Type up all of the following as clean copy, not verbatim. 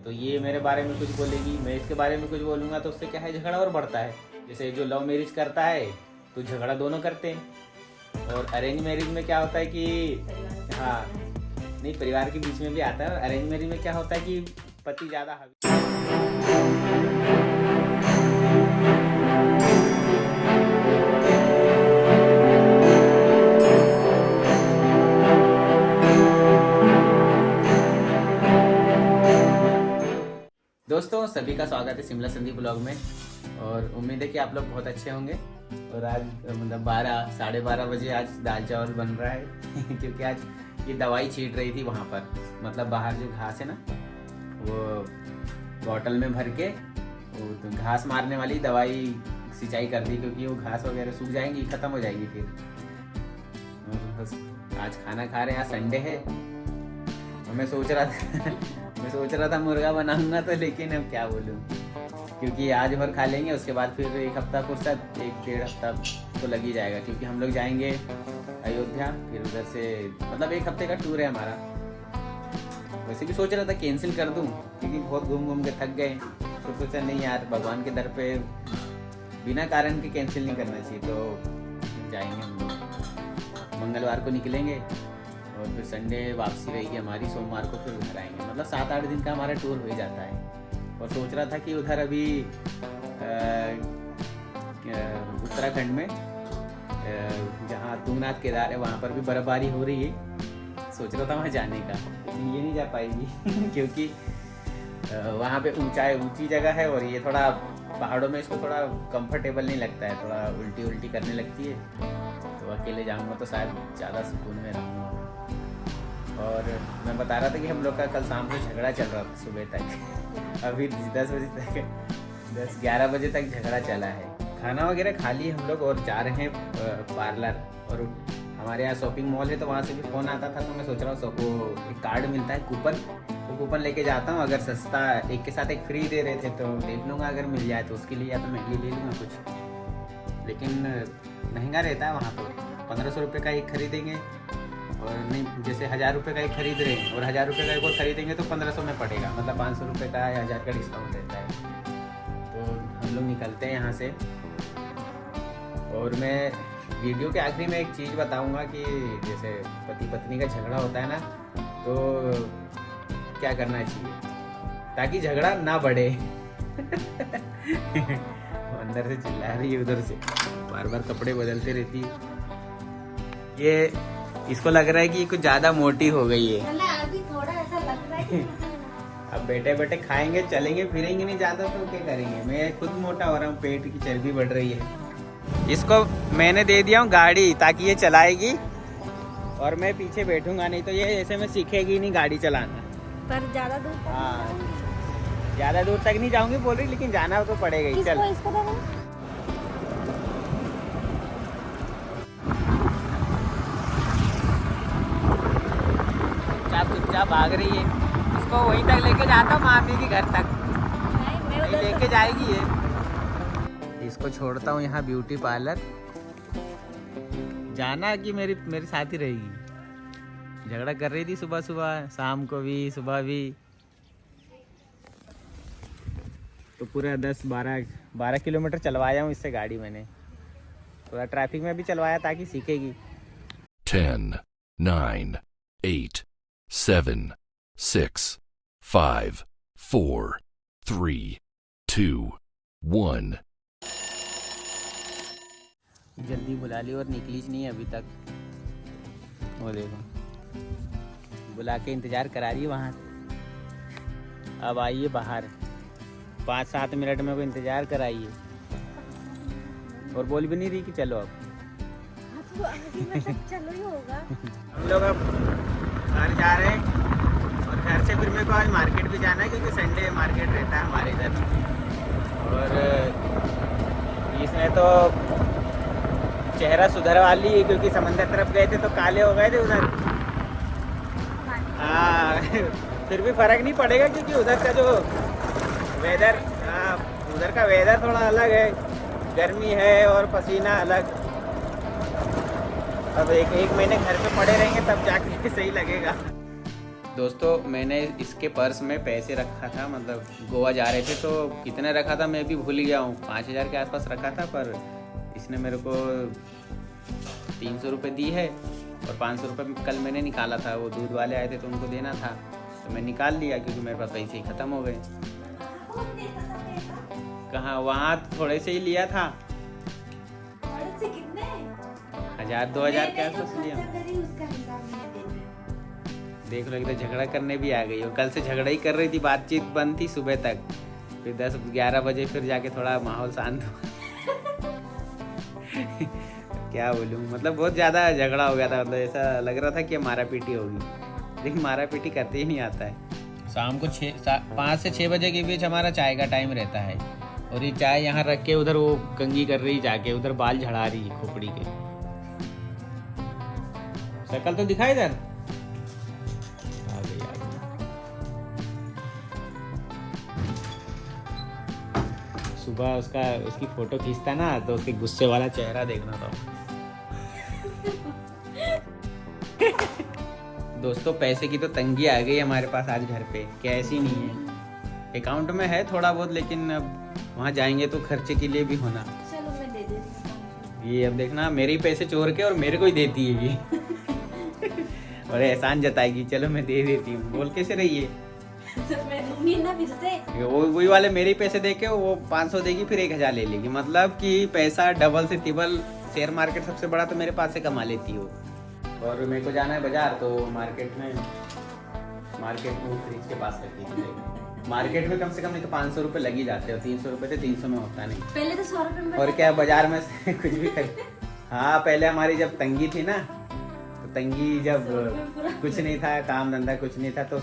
तो ये मेरे बारे में कुछ बोलेगी, मैं इसके बारे में कुछ बोलूँगा, तो उससे क्या है, झगड़ा और बढ़ता है। जैसे जो लव मैरिज करता है तो झगड़ा दोनों करते हैं, और अरेंज मैरिज में क्या होता है कि हाँ, नहीं, परिवार के बीच में भी आता है। अरेंज मैरिज में क्या होता है कि पति ज़्यादा दोस्तों, सभी का स्वागत है शिमला संदीप ब्लॉग में। और उम्मीद है कि आप लोग बहुत अच्छे होंगे। और आज मतलब 12-12:30 बजे आज दाल चावल बन रहा है क्योंकि आज ये दवाई छींट रही थी वहाँ पर, मतलब बाहर जो घास है ना, वो बॉटल में भर के वो तो घास मारने वाली दवाई सिंचाई कर दी, क्योंकि वो घास वगैरह सूख जाएंगी, ख़त्म हो जाएगी फिर। और बस आज खाना खा रहे हैं, आज संडे है। और मैं सोच रहा था मुर्गा बनाऊंगा, तो लेकिन अब क्या बोलूँ, क्योंकि आज भर खा लेंगे, उसके बाद फिर एक हफ्ता फुर्सत, 1-1.5 हफ्ता तो लग ही जाएगा, क्योंकि हम लोग जाएंगे अयोध्या, फिर उधर से मतलब 1 हफ्ते का टूर है हमारा। वैसे भी सोच रहा था कैंसिल कर दूं, क्योंकि बहुत घूम घूम के थक गए, तो सोचा नहीं यार, भगवान के दर पे बिना कारण के कैंसिल नहीं करना चाहिए। तो जाएंगे हम लोग, मंगलवार को निकलेंगे और फिर संडे वापसी रहेगी हमारी, सोमवार को फिर घर आएंगे। मतलब 7-8 दिन का हमारा टूर हो ही जाता है। और सोच रहा था कि उधर अभी उत्तराखंड में जहाँ तुंगनाथ केदार है, वहाँ पर भी बर्फबारी हो रही है। सोच रहा था वहाँ जाने का, लेकिन ये नहीं जा पाएगी क्योंकि वहाँ पे ऊंची जगह है, और ये थोड़ा पहाड़ों में इसको थोड़ा कंफर्टेबल नहीं लगता है, थोड़ा उल्टी करने लगती है। तो अकेले जाऊँगा तो शायद ज़्यादा सुकून में रहूँगा। और मैं बता रहा था कि हम लोग का कल शाम से झगड़ा चल रहा था सुबह तक अभी 10-11 बजे तक झगड़ा चला है। खाना वगैरह खा लिए हम लोग और जा रहे हैं पार्लर। और हमारे यहाँ शॉपिंग मॉल है, तो वहाँ से भी फ़ोन आता था, तो मैं सोच रहा हूँ वो एक कार्ड मिलता है, कूपन, तो कूपन लेके जाता हूँ। अगर सस्ता एक के साथ एक फ्री दे रहे थे, तो देख लूँगा, अगर मिल जाए तो उसके लिए, या तो मैं ले लूँगा कुछ। लेकिन महंगा रहता है वहाँ पर, 1500 रुपये का एक खरीदेंगे, और नहीं, जैसे 1000 रुपये का एक खरीद रहे हैं और 1000 रुपये का एक और खरीदेंगे तो 1500 में पड़ेगा, मतलब 500 रुपये का या 1000 का डिस्काउंट रहता है। तो हम लोग निकलते हैं यहाँ से। और मैं वीडियो के आखिरी में एक चीज़ बताऊँगा कि जैसे पति पत्नी का झगड़ा होता है ना, तो क्या करना चाहिए ताकि झगड़ा ना बढ़े अंदर से चिल्ला रही है, उधर से बार बार कपड़े बदलते रहती है। ये इसको लग रहा है कि कुछ ज्यादा मोटी हो गई है। अभी थोड़ा ऐसा लग रहा है अब बैठे बैठे खाएंगे, चलेंगे फिरेंगे नहीं ज्यादा, तो क्या करेंगे। मैं खुद मोटा हो रहा हूँ, पेट की चर्बी बढ़ रही है। इसको मैंने दे दिया हूँ गाड़ी, ताकि ये चलाएगी और मैं पीछे बैठूंगा, नहीं तो ये ऐसे में सीखेगी नहीं गाड़ी चलाना। पर ज्यादा दूर तक हाँ, ज्यादा दूर तक नहीं जाऊंगी बोल रही, लेकिन जाना तो पड़ेगा ही। चल इसको चुपचाप भाग रही है। इसको वहीं तक लेके जाता हूँ, मामी के घर तक नहीं लेके जाएगी ये। इसको छोड़ता हूँ यहाँ ब्यूटी पार्लर, जाना कि मेरे साथ ही रहेगी। झगड़ा कर रही थी सुबह सुबह, शाम को भी, सुबह भी, तो पूरा 10-12 किलोमीटर चलवाया हूँ इससे गाड़ी मैंने। थोड़ा ट्रैफिक में भी चलवाया ताकि सीखेगी। 10, 9, 8, 7, 6, 5, 4, 3, 2, 1। जल्दी बुला ली और निकली नहीं अभी तक। वो देखो, बुला के इंतजार करा रही है वहाँ। अब आइए बाहर, 5-7 मिनट में को इंतजार कराइए, और बोल भी नहीं रही कि चलो अब। चलो ही होगा। हम लोग अब घर जा रहे हैं, और घर से फिर मेरे को आज मार्केट भी जाना है, क्योंकि संडे मार्केट रहता है हमारे इधर। और इसमें तो चेहरा सुधर वाली है, क्योंकि समंदर तरफ गए थे तो काले हो गए थे उधर। हाँ फिर भी फर्क नहीं पड़ेगा, क्योंकि उधर का जो वेदर, हाँ उधर का वेदर थोड़ा अलग है, गर्मी है और पसीना अलग। अब एक महीने घर पे पड़े रहेंगे, तब जाके सही लगेगा। दोस्तों मैंने इसके पर्स में पैसे रखा था, मतलब गोवा जा रहे थे तो कितने रखा था मैं भी भूल गया हूँ, 5,000 के आसपास रखा था। पर इसने मेरे को 300 रुपये दी है और 500 रुपये कल मैंने निकाला था, वो दूध वाले आए थे तो उनको देना था तो मैं निकाल लिया क्योंकि मेरे पास पैसे ही ख़त्म हो गए। कहाँ, वहाँ थोड़े से ही लिया था, 1,000-2,000 के आसपास लिया। देख लो, इधर झगड़ा करने भी आ गई और कल से झगड़ा ही कर रही थी, बातचीत बंद थी सुबह तक, फिर 10-11 बजे फिर जाके थोड़ा माहौल शांत हुआ। क्या बोलूँ, मतलब बहुत ज़्यादा झगड़ा हो गया था, मतलब ऐसा लग रहा था कि मारा पीटी होगी, लेकिन मारा पीटी करते ही नहीं आता है। शाम को 5 से 6 बजे के बीच हमारा चाय का टाइम रहता है और ये चाय यहाँ रख के उधर वो कंघी कर रही, जाके उधर बाल झड़ा रही खोपड़ी के। शकल तो दिखा इधर, आ गई। सुबह उसकी फोटो खींचता ना तो उसके गुस्से वाला चेहरा देखना था। दोस्तों पैसे की तो तंगी आ गई हमारे पास आज घर पे, कैश ही नहीं है। अकाउंट में है थोड़ा बहुत, लेकिन अब वहाँ जाएंगे तो खर्चे के लिए भी होना। चलो मैं दे देती हूँ। ये अब देखना मेरे पैसे चोर के और मेरे को ही देती है ये। और एहसान जताएगी, चलो मैं दे देती हूँ, बोल कैसे रही है। तो मैं दूंगी ना फिर से। वही वाले मेरे ही पैसे दे के वो 500 देगी फिर 1,000 ले लेगी, मतलब कि पैसा डबल से ट्रिपल। शेयर मार्केट सबसे बड़ा तो मेरे पास से कमा लेती हो। और मेरे को जाना है बाजार, तो मार्केट में फ्रिज के पास रखी थी। मार्केट में कम से कम नहीं तो 500 रुपये लग ही जाते हैं, 300 रुपये थे, 300 में होता नहीं। पहले तो 100 रुपये में और क्या बाजार में से कुछ भी खरीद। हाँ पहले हमारी जब तंगी थी ना, तो तंगी जब कुछ नहीं था, काम धंधा कुछ नहीं था, तो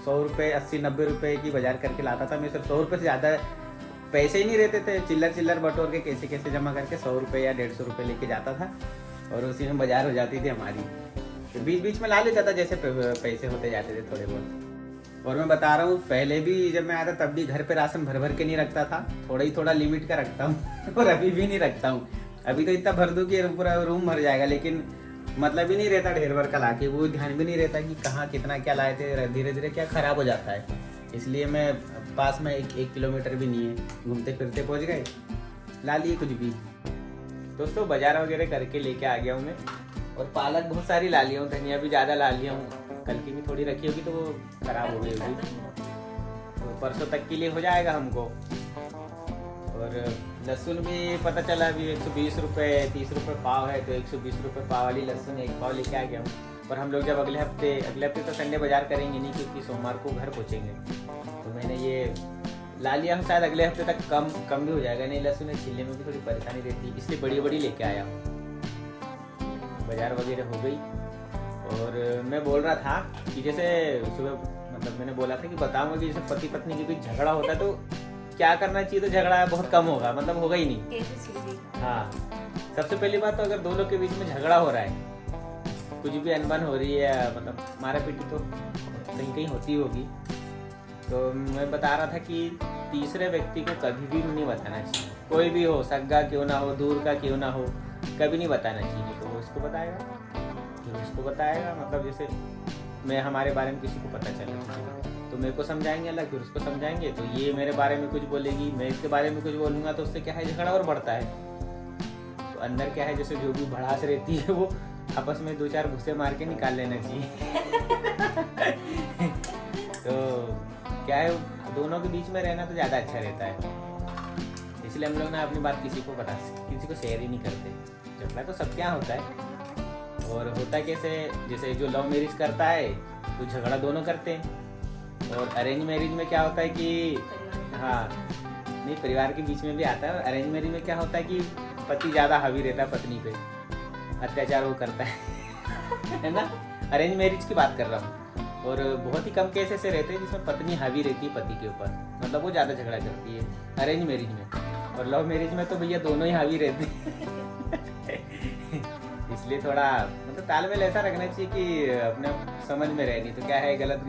100 रुपये 80-90 रुपये की बाजार करके लाता था मैं। सिर्फ 100 रुपये से ज़्यादा पैसे ही नहीं रहते थे, चिल्लर बटोर के कैसे कैसे जमा करके 100 रुपये या 150 रुपये लेके जाता था और उसी में बाजार हो जाती थी हमारी। तो बीच बीच में ला लेता था जैसे पैसे होते जाते थे थोड़े बहुत। और मैं बता रहा हूँ, पहले भी जब मैं आता तब भी घर पे राशन भर के नहीं रखता था, थोड़ा ही थोड़ा लिमिट का रखता हूँ। और अभी भी नहीं रखता हूँ, अभी तो इतना भर दूँ कि पूरा रूम भर जाएगा, लेकिन मतलब ही नहीं रहता ढेर भर का लाके, वो ध्यान भी नहीं रहता कि कहाँ कितना क्या लाए थे, धीरे धीरे क्या खराब हो जाता है। इसलिए मैं पास में 1 किलोमीटर भी नहीं है, घूमते फिरते पहुँच गए, ला लिए कुछ भी। दोस्तों बाजार वगैरह करके लेके आ गया हूँ मैं, और पालक बहुत सारी ला लिया हूँ, धनिया भी ज़्यादा ला लिया हूँ, कल की भी थोड़ी रखी होगी तो वो खराब हो गई होगी, तो परसों तक के लिए हो जाएगा हमको। और लहसुन भी पता चला अभी 120 रुपये 30 रुपये पाव है, तो 120 रुपये पाव वाली लहसुन 1 पाव लेके आ गया हूँ। और हम लोग जब अगले हफ्ते तो संडे बाजार करेंगे नहीं, क्योंकि सोमवार को घर पहुँचेंगे, तो मैंने ये ला लिया हूँ, शायद अगले हफ्ते तक कम भी हो जाएगा। नहीं लहसुन छीलने में भी थोड़ी परेशानी रहती है, इसलिए बड़ी लेके आया हूँ। बाजार वगैरह हो गई। और मैं बोल रहा था कि जैसे सुबह मतलब मैंने बोला था कि बताऊंगा कि जैसे पति पत्नी के बीच झगड़ा होता है तो क्या करना चाहिए, तो झगड़ा बहुत कम होगा, मतलब होगा ही नहीं। हाँ, सबसे पहली बात तो अगर दो लोग के बीच में झगड़ा हो रहा है, कुछ भी अनबन हो रही है, मतलब मारा पीटी तो कहीं होती होगी, तो मैं बता रहा था कि तीसरे व्यक्ति को कभी भी नहीं बताना चाहिए, कोई भी हो, सगा क्यों ना हो, दूर का क्यों ना हो, कभी नहीं बताना चाहिए। तो वो इसको बताएगा, फिर उसको बताएगा, मतलब जैसे मैं हमारे बारे में किसी को पता चले तो मेरे को समझाएंगे अलग, फिर उसको समझाएंगे, तो ये मेरे बारे में कुछ बोलेगी, मैं इसके बारे में कुछ बोलूँगा, तो उससे क्या है झगड़ा और बढ़ता है। तो अंदर क्या है, जैसे जो भी भड़ास रहती है वो आपस में 2-4 घुसे मार के निकाल लेना चाहिए। तो क्या है, दोनों के बीच में रहना तो ज़्यादा अच्छा रहता है, इसलिए हम लोग ना अपनी बात किसी को शेयर ही नहीं करते। झगड़ा तो सबके यहाँ होता है, और होता कैसे, जैसे जो लव मैरिज करता है तो झगड़ा दोनों करते हैं, और अरेंज मैरिज में क्या होता है कि हाँ नहीं, परिवार के बीच में भी आता है। अरेंज मैरिज में क्या होता है कि पति ज़्यादा हावी रहता है पत्नी पे, अत्याचार वो करता है ना। अरेंज मैरिज की बात कर रहा हूँ, और बहुत ही कम केस ऐसे रहते हैं जिसमें पत्नी हावी रहती है पति के ऊपर, मतलब वो ज़्यादा झगड़ा करती है अरेंज मैरिज में। और लव मैरिज में तो भैया दोनों ही हावी रहते हैं। इसलिए थोड़ा मतलब तालमेल ऐसा रखना चाहिए कि अपने समझ में रहे, नहीं तो क्या है गलत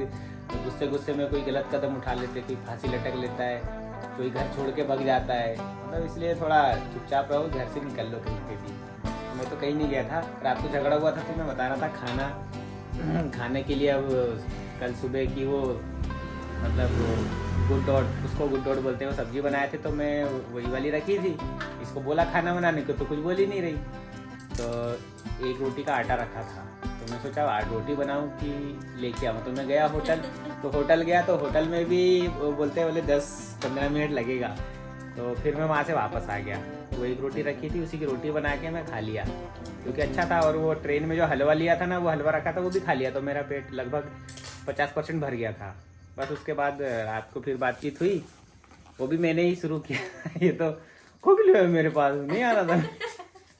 गुस्से में कोई गलत कदम उठा लेते, कोई फांसी लटक लेता है, कोई घर छोड़ के भाग जाता है, मतलब इसलिए थोड़ा चुपचाप रहो, घर से निकल लो कहीं पे भी। मैं तो कहीं नहीं गया था, रात को झगड़ा हुआ था तो मैं बता रहा था खाने के लिए अब कल सुबह की वो मतलब गुड डॉट, उसको गुड डॉट बोलते हैं, वो सब्जी बनाए थे तो मैं वही वाली रखी थी। इसको बोला खाना बनाने को तो कुछ बोल ही नहीं रही, तो एक रोटी का आटा रखा था तो मैं सोचा 8 रोटी बनाऊं कि लेके आऊँ। तो मैं गया होटल, तो होटल गया तो होटल में भी वो बोलते 10-15 मिनट लगेगा। तो फिर मैं वहाँ से वापस आ गया। वो एक रोटी रखी थी, उसी की रोटी बना के मैं खा लिया क्योंकि अच्छा था। और वो ट्रेन में जो हलवा लिया था ना, वो हलवा रखा था वो भी खा लिया, तो मेरा पेट लगभग 50% भर गया था। बस उसके बाद रात को फिर बातचीत हुई, वो भी मैंने ही शुरू किया। ये तो कुगली है मेरे पास, नहीं आ रहा था।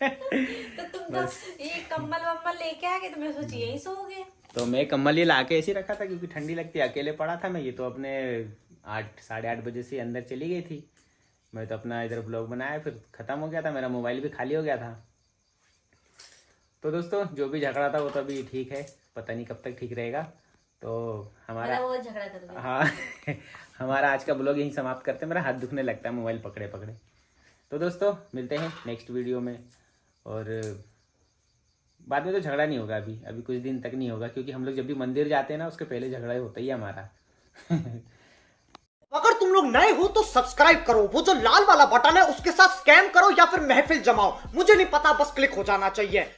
तो तुम तो ये कम्बल वम्बल लेके आ गए तो मैं सोची यही सोओगे। तो मैं कम्बल ही ला के ऐसे रखा था क्योंकि ठंडी लगती है, अकेले पड़ा था मैं। ये तो अपने 8-8:30 बजे से अंदर चली गई थी। मैं तो अपना इधर ब्लॉग बनाया, फिर ख़त्म हो गया था, मेरा मोबाइल भी खाली हो गया था। तो दोस्तों जो भी झगड़ा था वो तो अभी ठीक है, पता नहीं कब तक ठीक रहेगा। तो हमारा वो झगड़ा कर गया। हाँ हमारा आज का ब्लॉग यहीं समाप्त करते हैं। मेरा हाथ दुखने लगता है मोबाइल पकड़े पकड़े। तो दोस्तों मिलते हैं नेक्स्ट वीडियो में, और बाद में तो झगड़ा नहीं होगा, अभी कुछ दिन तक नहीं होगा, क्योंकि हम लोग जब भी मंदिर जाते हैं ना उसके पहले झगड़ा होता ही है हमारा। अगर तुम लोग नए हो तो सब्सक्राइब करो, वो जो लाल वाला बटन है उसके साथ स्कैम करो या फिर महफिल जमाओ, मुझे नहीं पता, बस क्लिक हो जाना चाहिए।